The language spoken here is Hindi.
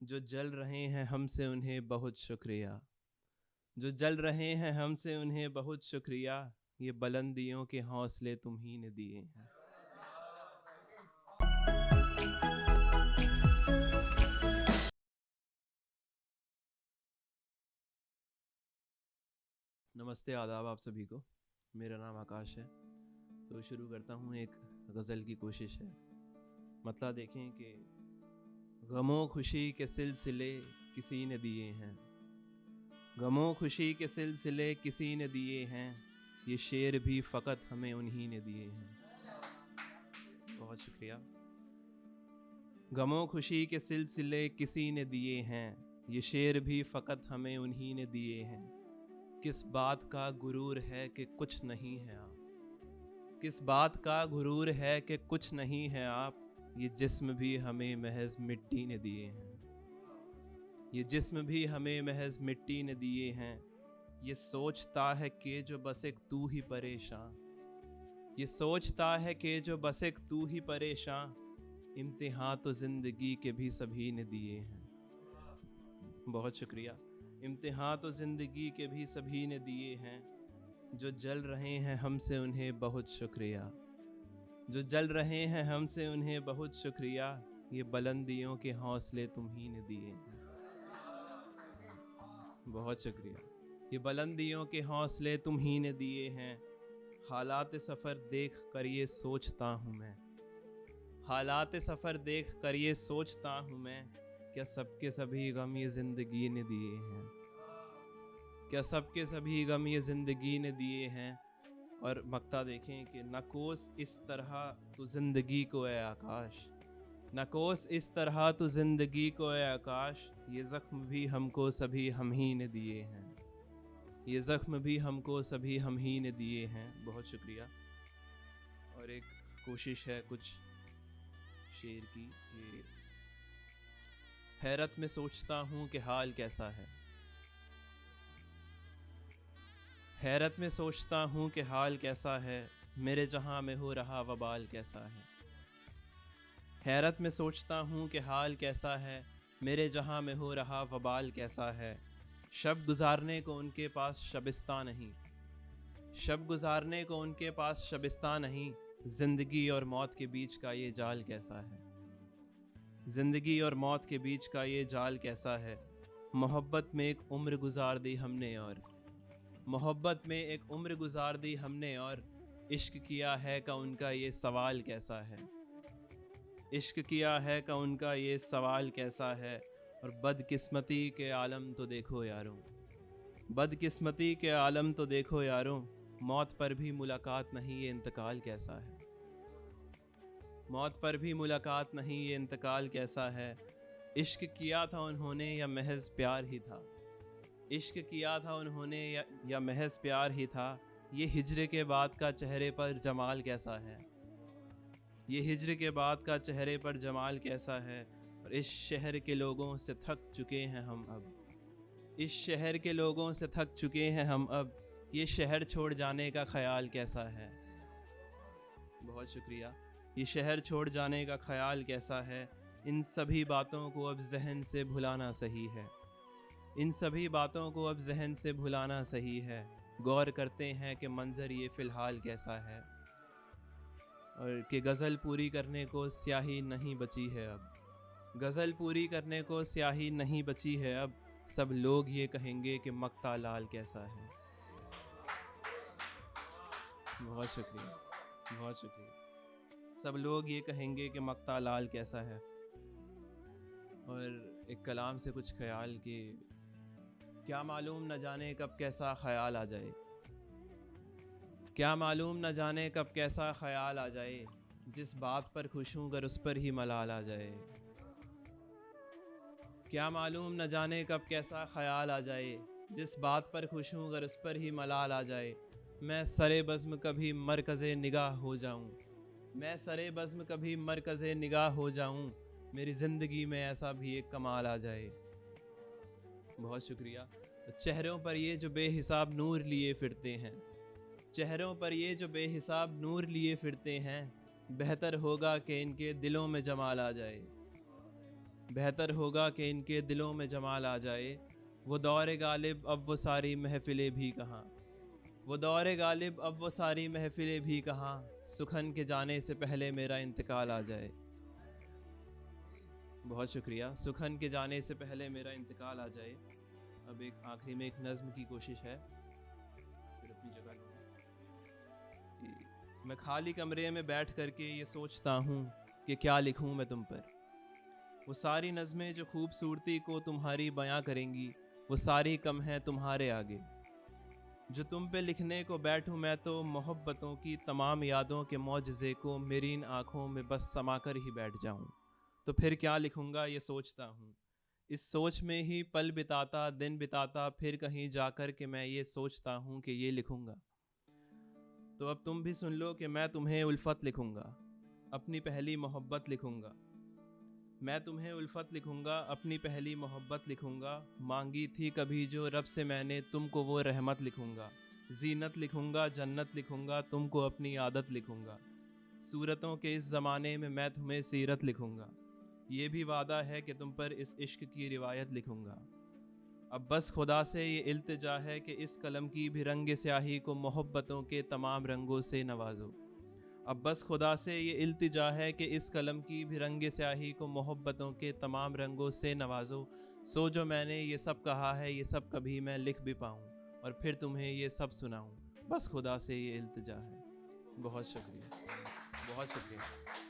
जो जल रहे हैं हमसे उन्हें बहुत शुक्रिया। जो जल रहे हैं हमसे उन्हें बहुत शुक्रिया। ये बुलंदियों के हौसले तुम ही ने दिए हैं। नमस्ते, आदाब आप सभी को। मेरा नाम आकाश है। तो शुरू करता हूँ। एक गज़ल की कोशिश है। मतलब देखें कि गमों खुशी के सिलसिले किसी ने दिए हैं। गमों खुशी के सिलसिले किसी ने दिए हैं। ये शेर भी फ़कत हमें उन्हीं ने दिए हैं। बहुत शुक्रिया। गमों खुशी के सिलसिले किसी ने दिए हैं। ये शेर भी फ़कत हमें उन्हीं ने दिए हैं। किस बात का गुरूर है कि कुछ नहीं है आप। किस बात का गुरूर है कि कुछ नहीं है आप। ये जिस्म भी हमें महज मिट्टी ने दिए हैं। ये जिस्म भी हमें महज मिट्टी ने दिए हैं। ये सोचता है कि जो बस एक तू ही परेशान। ये सोचता है कि जो बस एक तू ही परेशान। इम्तिहान तो ज़िंदगी के भी सभी ने दिए हैं। बहुत शुक्रिया। इम्तिहान तो ज़िंदगी के भी सभी ने दिए हैं। जो जल रहे हैं हमसे उन्हें बहुत शुक्रिया। जो जल रहे हैं हमसे उन्हें बहुत शुक्रिया। ये बुलंदियों के हौसले तुम ही ने दिए हैं। बहुत शुक्रिया। ये बुलंदियों के हौसले तुम ही ने दिए हैं। हालात सफ़र देख कर ये सोचता हूँ मैं। हालात सफ़र देख कर ये सोचता हूँ मैं। क्या सबके सभी गम ये ज़िंदगी ने दिए हैं। क्या सबके सभी गम ये ज़िंदगी ने दिए हैं। और मक्ता देखें कि नकोस इस तरह तो ज़िंदगी को है आकाश। नकोस इस तरह तो ज़िंदगी को है आकाश। ये ज़ख्म भी हमको सभी हम ही ने दिए हैं। ये ज़ख्म भी हमको सभी हम ही ने दिए हैं। बहुत शुक्रिया। और एक कोशिश है कुछ शेर की कि हैरत में सोचता हूँ कि हाल कैसा है। हैरत में सोचता हूँ कि हाल कैसा है। मेरे जहाँ में हो रहा वबाल कैसा है। हैरत में सोचता हूँ कि हाल कैसा है। मेरे जहाँ में हो रहा वबाल कैसा है। शब गुजारने को उनके पास शबिस्ता नहीं। शब गुजारने को उनके पास शबिस्ता नहीं। ज़िंदगी और मौत के बीच का ये जाल कैसा है। ज़िंदगी और मौत के बीच का ये जाल कैसा है। मोहब्बत में एक उम्र गुजार दी हमने और मोहब्बत में एक उम्र गुजार दी हमने और इश्क किया है का उनका ये सवाल कैसा है। इश्क किया है का उनका ये सवाल कैसा है। और बदकिस्मती के आलम तो देखो यारों। बदकिस्मती के आलम तो देखो यारों। मौत पर भी मुलाकात नहीं ये इंतकाल कैसा है। मौत पर भी मुलाकात नहीं ये इंतकाल कैसा है। इश्क किया था उन्होंने या महज प्यार ही था। इश्क किया था उन्होंने या महज प्यार ही था। ये हिज्र के बाद का चेहरे पर जमाल कैसा है। ये हिज्र के बाद का चेहरे पर जमाल कैसा है। और इस शहर के लोगों से थक चुके हैं हम अब। इस शहर के लोगों से थक चुके हैं हम अब। ये शहर छोड़ जाने का ख्याल कैसा है। बहुत शुक्रिया। ये शहर छोड़ जाने का ख्याल कैसा है। इन सभी बातों को अब जहन से भुलाना सही है। इन सभी बातों को अब जहन से भुलाना सही है। गौर करते हैं कि मंजर ये फ़िलहाल कैसा है। और कि गज़ल पूरी करने को स्याही नहीं बची है अब। गज़ल पूरी करने को स्याही नहीं बची है अब। सब लोग ये कहेंगे कि मक्ता लाल कैसा है। बहुत शुक्रिया। बहुत शुक्रिया। सब लोग ये कहेंगे कि मक्ता लाल कैसा है। और एक कलाम से कुछ ख्याल कि क्या मालूम न जाने कब कैसा ख्याल आ जाए। क्या मालूम न जाने कब कैसा ख्याल आ जाए। जिस बात पर खुश हूँ गर उस पर ही मलाल आ जाए। क्या मालूम न जाने कब कैसा ख्याल आ जाए। जिस बात पर खुश हूँ गर उस पर ही मलाल आ जाए। मैं सरे बज़्म कभी मरकज़े निगाह हो जाऊँ। मैं सरे बज़्म कभी मरकज़े निगाह हो जाऊँ। मेरी ज़िंदगी में ऐसा भी एक कमाल आ जाए। बहुत शुक्रिया। चेहरों पर ये जो बेहिसाब नूर लिए फिरते हैं। चेहरों पर ये जो बेहिसाब नूर लिए फिरते हैं। बेहतर होगा कि इनके दिलों में जमाल आ जाए। बेहतर होगा कि इनके दिलों में जमाल आ जाए। वो दौर गालिब अब वो सारी महफिलें भी कहाँ, वो दौर गालिब अब वो सारी महफिलें भी कहाँ, सुखन के जाने से पहले मेरा इंतकाल आ जाए। बहुत शुक्रिया। सुखन के जाने से पहले मेरा इंतकाल आ जाए। अब एक आखिरी में एक नज़्म की कोशिश है, फिर अपनी जगह लूँगा। कि मैं खाली कमरे में बैठ करके ये सोचता हूँ कि क्या लिखूँ मैं तुम पर। वो सारी नज़में जो खूबसूरती को तुम्हारी बयां करेंगी, वो सारी कम हैं तुम्हारे आगे। जो तुम पे लिखने को बैठूं मैं तो मोहब्बतों की तमाम यादों के मौजज़े को मेरी इन आँखों में बस समाकर ही बैठ जाऊं। तो फिर क्या लिखूंगा ये सोचता हूँ। इस सोच में ही पल बिताता दिन बिताता, फिर कहीं जाकर के मैं ये सोचता हूँ कि ये लिखूंगा। तो अब तुम भी सुन लो कि मैं तुम्हें उल्फत लिखूंगा, अपनी पहली मोहब्बत लिखूंगा। मैं तुम्हें उल्फत लिखूंगा, अपनी पहली मोहब्बत लिखूंगा। मांगी थी कभी जो रब से मैंने, तुमको वो रहमत लिखूंगा। जीनत लिखूंगा, जन्नत लिखूंगा, तुमको अपनी आदत लिखूंगा। सूरतों के इस ज़माने में मैं तुम्हें सीरत लिखूंगा। ये भी वादा है कि तुम पर इस इश्क की रिवायत लिखूंगा। अब बस खुदा से ये इल्तिजा है कि इस कलम की भी रंग स्याही को मोहब्बतों के तमाम रंगों से नवाजो। अब बस खुदा से ये इल्तिजा है कि इस कलम की भी रंग स्याही को मोहब्बतों के तमाम रंगों से नवाजो। सो जो मैंने ये सब कहा है ये सब कभी मैं लिख भी पाऊँ और फिर तुम्हें ये सब सुनाऊँ, बस खुदा से ये इल्तिजा है। बहुत शुक्रिया, बहुत शुक्रिया।